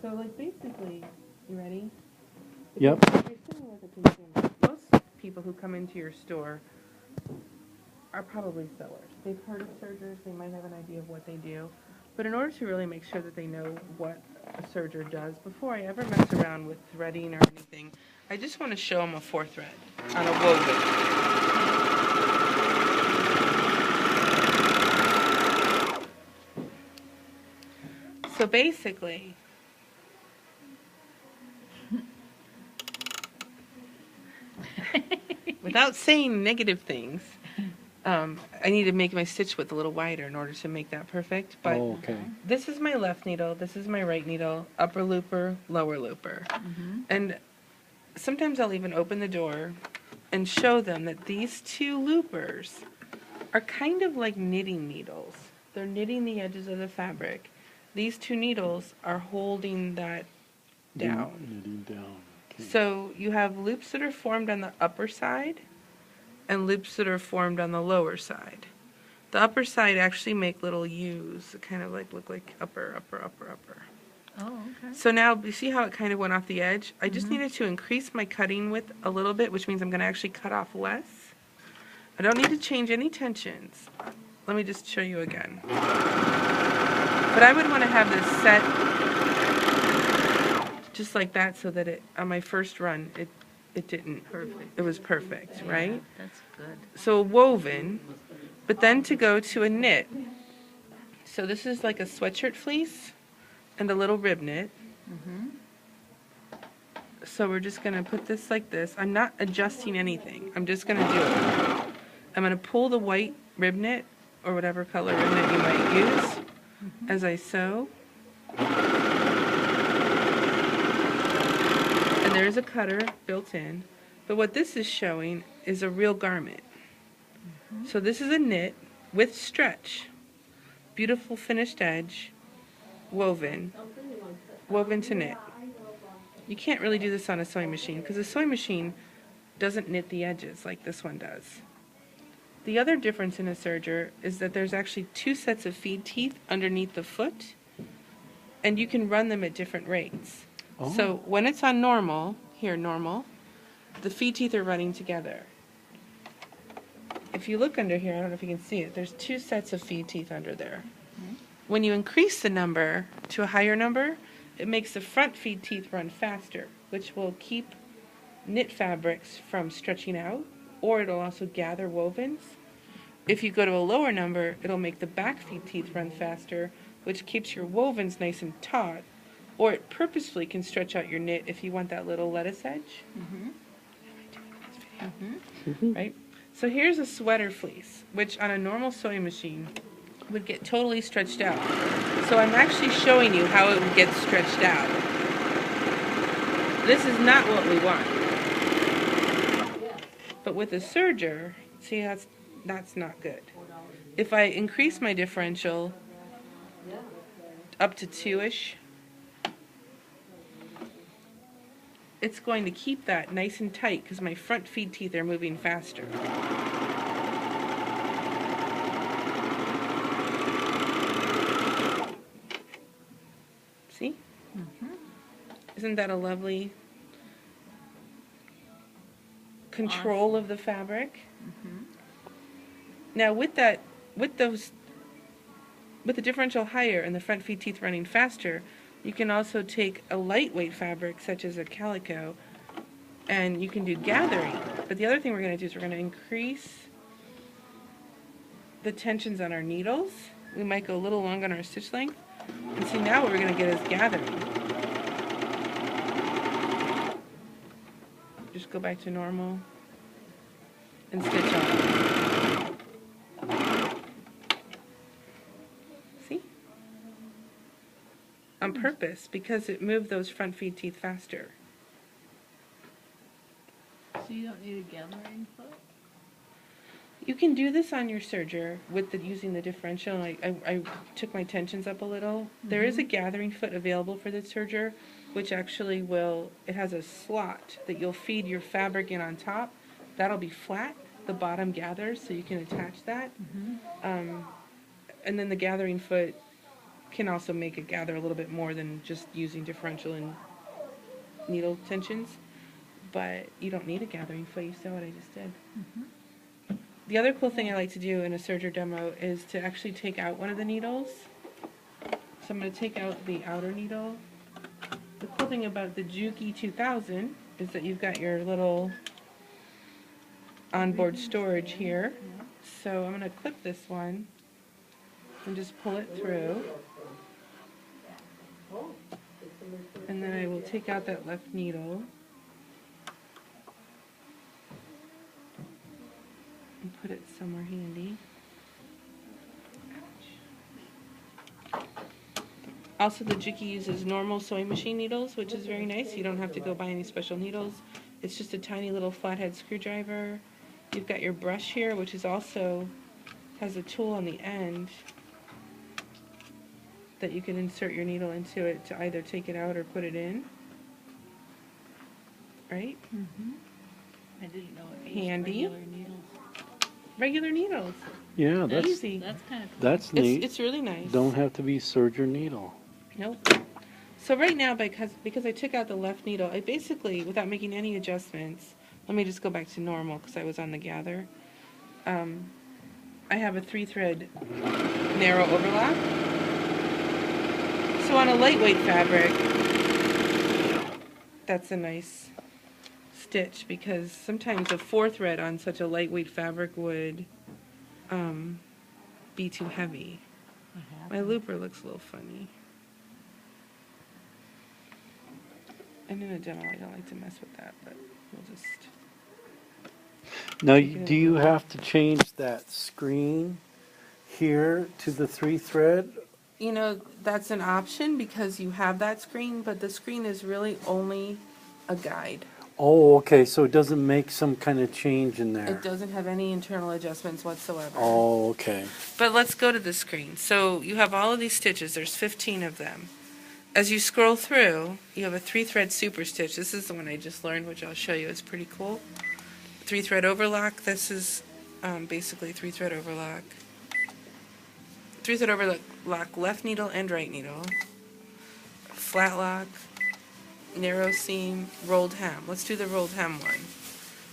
So, like, basically, you ready? Yep. If you're sitting with a consumer, most people who come into your store are probably sewers. They've heard of sergers, they might have an idea of what they do. But in order to really make sure that they know what a serger does, before I ever mess around with threading or anything, I just want to show them a 4-thread on a woven. So basically, without saying negative things, I need to make my stitch width a little wider in order to make that perfect. But this is my left needle, this is my right needle, upper looper, lower looper. And sometimes I'll even open the door and show them that these two loopers are kind of like knitting needles. They're knitting the edges of the fabric. These two needles are holding that down. Knitting down. Okay. So you have loops that are formed on the upper side and loops that are formed on the lower side. The upper side actually make little U's that kind of like look like upper, upper, upper, upper. Oh, okay. So now, you see how it kind of went off the edge? I just needed to increase my cutting width a little bit, which means I'm going to actually cut off less. I don't need to change any tensions. Let me just show you again. But I would want to have this set just like that so that it, on my first run, it didn't. Perfect. It was perfect, Yeah, right? That's good. So woven, but then to go to a knit. So this is like a sweatshirt fleece and a little rib knit. So we're just going to put this like this. I'm not adjusting anything. I'm just going to do it. I'm going to pull the white rib knit or whatever color rib knit you might use as I sew. And there's a cutter built in. But what this is showing is a real garment. So this is a knit with stretch. Beautiful finished edge. Woven to knit. You can't really do this on a sewing machine because a sewing machine doesn't knit the edges like this one does. The other difference in a serger is that there's actually 2 sets of feed teeth underneath the foot, and you can run them at different rates. Oh. So when it's on normal, the feed teeth are running together. If you look under here, I don't know if you can see it, there's 2 sets of feed teeth under there. When you increase the number to a higher number, it makes the front feed teeth run faster, which will keep knit fabrics from stretching out, or it'll also gather wovens. If you go to a lower number, it'll make the back feed teeth run faster, which keeps your wovens nice and taut, or it purposefully can stretch out your knit if you want that little lettuce edge. Right? So here's a sweater fleece, which on a normal sewing machine would get totally stretched out. So I'm actually showing you how it would get stretched out. This is not what we want. But with a serger, see, that's not good. If I increase my differential up to 2-ish, it's going to keep that nice and tight because my front feed teeth are moving faster. See? Isn't that a lovely control of the fabric? Now with the differential higher and the front feed teeth running faster, you can also take a lightweight fabric such as a calico and you can do gathering. But the other thing we're going to do is we're going to increase the tensions on our needles. We might go a little long on our stitch length. And see, now what we're going to get is gathering. Just go back to normal and stitch on. See? On purpose, because it moved those front feed teeth faster. So you don't need a gathering foot? You can do this on your serger with using the differential. I took my tensions up a little. There is a gathering foot available for the serger, which actually it has a slot that you'll feed your fabric in on top. That'll be flat. The bottom gathers, so you can attach that. And then the gathering foot can also make it gather a little bit more than just using differential and needle tensions. But you don't need a gathering foot. You saw what I just did. The other cool thing I like to do in a serger demo is to actually take out one of the needles. So I'm going to take out the outer needle. The cool thing about the JUKI 2000 is that you've got your little onboard storage here. So I'm going to clip this one and just pull it through. And then I will take out that left needle and put it somewhere handy. Also, the JUKI uses normal sewing machine needles, which is very nice. You don't have to go buy any special needles. It's just a tiny little flathead screwdriver. You've got your brush here, which is also has a tool on the end that you can insert your needle into it to either take it out or put it in. Right? I didn't know it. Handy. Regular needles. Regular needles. Yeah, that's Easy. That's kind of cool. that's neat. It's really nice. Don't have to be serger needle. Nope. So right now, because I took out the left needle, I basically, without making any adjustments, let me just go back to normal because I was on the gather. I have a 3-thread narrow overlap. So on a lightweight fabric, that's a nice stitch because sometimes a 4-thread on such a lightweight fabric would be too heavy. My looper looks a little funny. And in a demo, I don't like to mess with that, but we'll just... Now, do you have to change that screen here to the 3-thread? You know, that's an option because you have that screen, but the screen is really only a guide. Oh, okay, so it doesn't make some kind of change in there. It doesn't have any internal adjustments whatsoever. Oh, okay. But let's go to the screen. So you have all of these stitches. There's 15 of them. As you scroll through, you have a 3-thread super stitch. This is the one I just learned, which I'll show you. It's pretty cool. 3-thread overlock. This is basically 3-thread overlock. 3-thread overlock, left needle and right needle. Flat lock, narrow seam, rolled hem. Let's do the rolled hem one.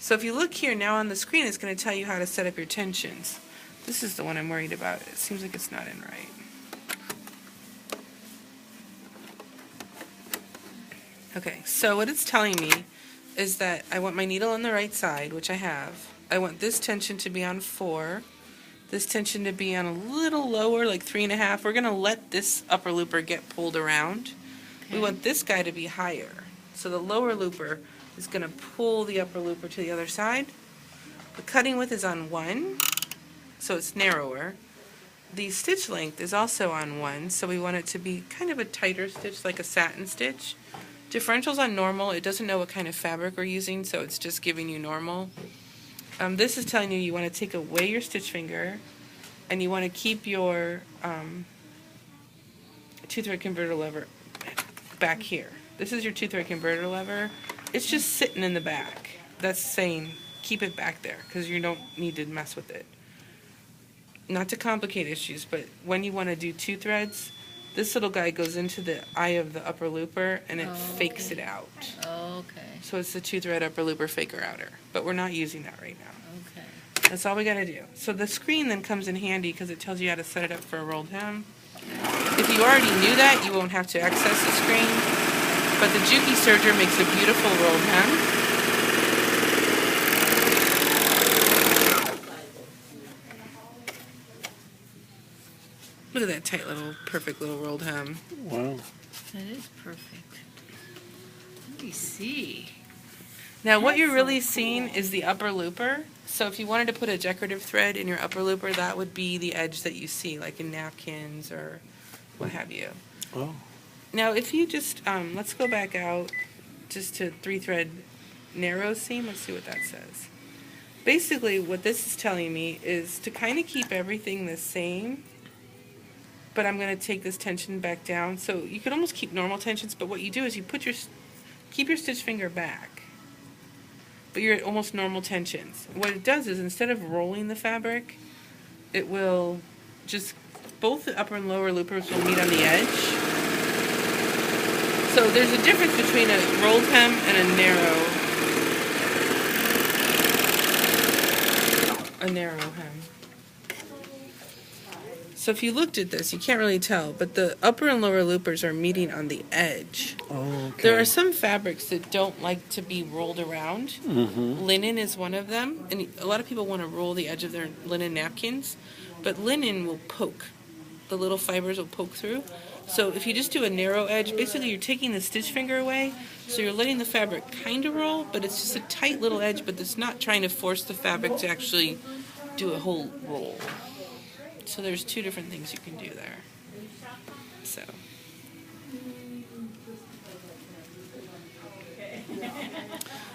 So if you look here now on the screen, it's going to tell you how to set up your tensions. This is the one I'm worried about. It seems like it's not in right. Okay, so what it's telling me is that I want my needle on the right side, which I have. I want this tension to be on 4. This tension to be on a little lower, like 3.5. We're going to let this upper looper get pulled around. Okay. We want this guy to be higher. So the lower looper is going to pull the upper looper to the other side. The cutting width is on 1, so it's narrower. The stitch length is also on 1, so we want it to be kind of a tighter stitch, like a satin stitch. Differential's on normal. It doesn't know what kind of fabric we're using, so it's just giving you normal. This is telling you want to take away your stitch finger, and you want to keep your 2-thread converter lever back here. This is your 2-thread converter lever. It's just sitting in the back. That's saying keep it back there because you don't need to mess with it. Not to complicate issues, but when you want to do 2 threads, this little guy goes into the eye of the upper looper and it fakes it out. Okay. So it's the 2-thread upper looper faker outer. But we're not using that right now. Okay. That's all we got to do. So the screen then comes in handy because it tells you how to set it up for a rolled hem. If you already knew that, you won't have to access the screen. But the JUKI serger makes a beautiful rolled hem. Look at that tight little, perfect little rolled hem. Wow. That is perfect. Let me see. Now what you're really seeing is the upper looper. So if you wanted to put a decorative thread in your upper looper, that would be the edge that you see, like in napkins or what have you. Oh. Now if you just, let's go back out just to 3-thread narrow seam. Let's see what that says. Basically what this is telling me is to kind of keep everything the same, but I'm going to take this tension back down. So you could almost keep normal tensions, but what you do is you put keep your stitch finger back, but you're at almost normal tensions. What it does is instead of rolling the fabric, it will just both the upper and lower loopers will meet on the edge. So there's a difference between a rolled hem and a narrow hem. So if you looked at this, you can't really tell, but the upper and lower loopers are meeting on the edge. Oh, okay. There are some fabrics that don't like to be rolled around. Mm-hmm. Linen is one of them, and a lot of people want to roll the edge of their linen napkins, but linen will poke. The little fibers will poke through. So if you just do a narrow edge, basically you're taking the stitch finger away, so you're letting the fabric kind of roll, but it's just a tight little edge, but it's not trying to force the fabric to actually do a whole roll. So there's two different things you can do there.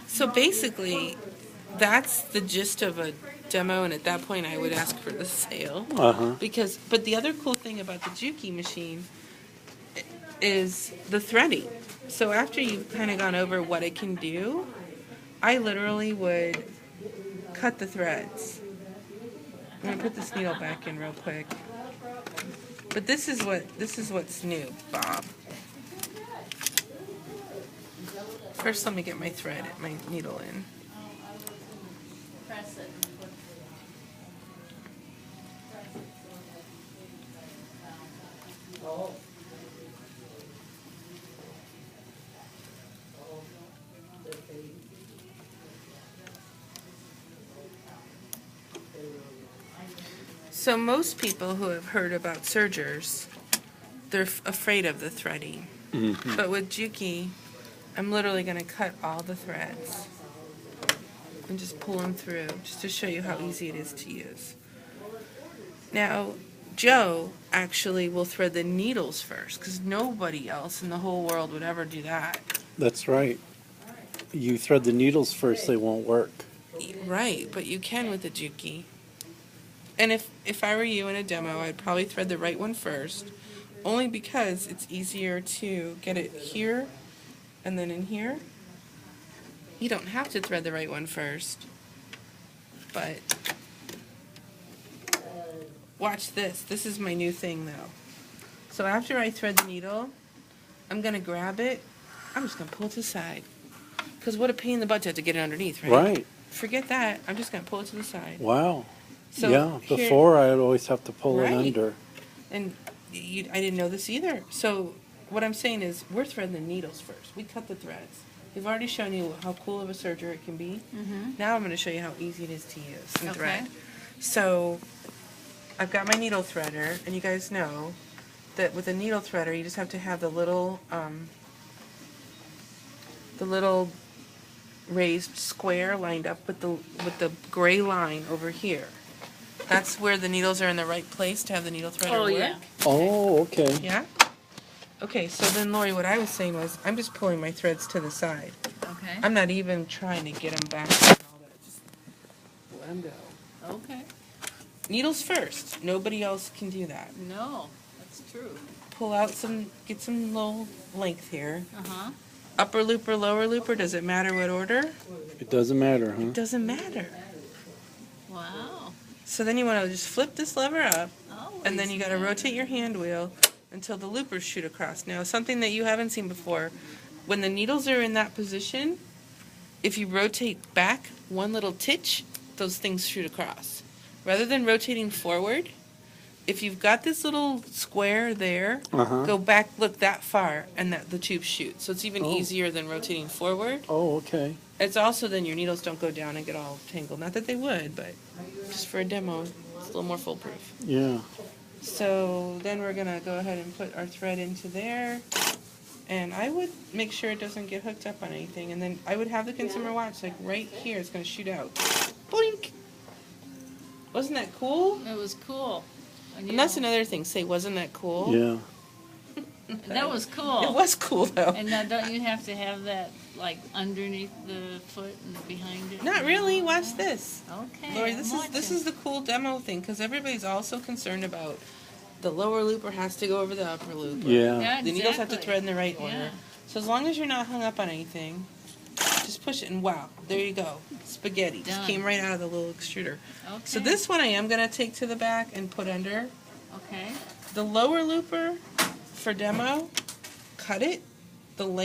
So basically, that's the gist of a demo, and at that point I would ask for the sale. But the other cool thing about the JUKI machine is the threading. So after you've kind of gone over what it can do, I literally would cut the threads. I'm gonna put this needle back in real quick. But this is what's new, Bob. First, let me get my thread, my needle in. Press it. So most people who have heard about sergers, they're afraid of the threading. Mm-hmm. But with JUKI, I'm literally going to cut all the threads and just pull them through, just to show you how easy it is to use. Now, Joe actually will thread the needles first, because nobody else in the whole world would ever do that. That's right. You thread the needles first, they won't work. Right, but you can with the JUKI. And if I were you in a demo, I'd probably thread the right one first, only because it's easier to get it here and then in here. You don't have to thread the right one first, but watch this. This is my new thing though. So after I thread the needle, I'm going to grab it. I'm just going to pull it to the side. Because what a pain in the butt to have to get it underneath, right? Right. Forget that. I'm just going to pull it to the side. Wow. So yeah, here- before I'd always have to pull it Right. under. And I didn't know this either. So what I'm saying is we're threading the needles first. We cut the threads. We've already shown you how cool of a serger it can be. Now I'm going to show you how easy it is to use and thread. So I've got my needle threader, and you guys know that with a needle threader you just have to have the little raised square lined up with the gray line over here. That's where the needles are in the right place to have the needle threader work. Yeah. Oh, okay. Yeah? Okay, so then Lori, what I was saying was, I'm just pulling my threads to the side. Okay. I'm not even trying to get them back and all that. Just let them go. Okay. Needles first. Nobody else can do that. No, that's true. Pull out get some little length here. Uh-huh. Upper looper, lower looper, does it matter what order? It doesn't matter, huh? It doesn't matter. Wow. So then you want to just flip this lever up, Oh, and then you got to rotate your hand wheel until the loopers shoot across. Now, something that you haven't seen before, when the needles are in that position, if you rotate back one little titch, those things shoot across. Rather than rotating forward, if you've got this little square there, go back, look that far, and the tubes shoot. So it's even easier than rotating forward. Oh, okay. It's also then your needles don't go down and get all tangled. Not that they would, but just for a demo, it's a little more foolproof. Yeah. So then we're going to go ahead and put our thread into there. And I would make sure it doesn't get hooked up on anything. And then I would have the consumer watch, like right here, it's going to shoot out. Boink! Wasn't that cool? It was cool. And that's another thing. Say, wasn't that cool? Yeah. That was cool. It was cool, though. And now don't you have to have that, like, underneath the foot and behind it? Not really. Watch this. Okay. Lori, I'm this watching. is the cool demo thing, because everybody's also concerned about the lower looper has to go over the upper looper. Yeah. Yeah, The needles have to exactly. thread in the right order. Yeah. So as long as you're not hung up on anything, just push it, and wow, there you go. Spaghetti. Just Done. came right out of the little extruder. Okay. So this one I am going to take to the back and put under. Okay. The lower looper for demo, cut it the length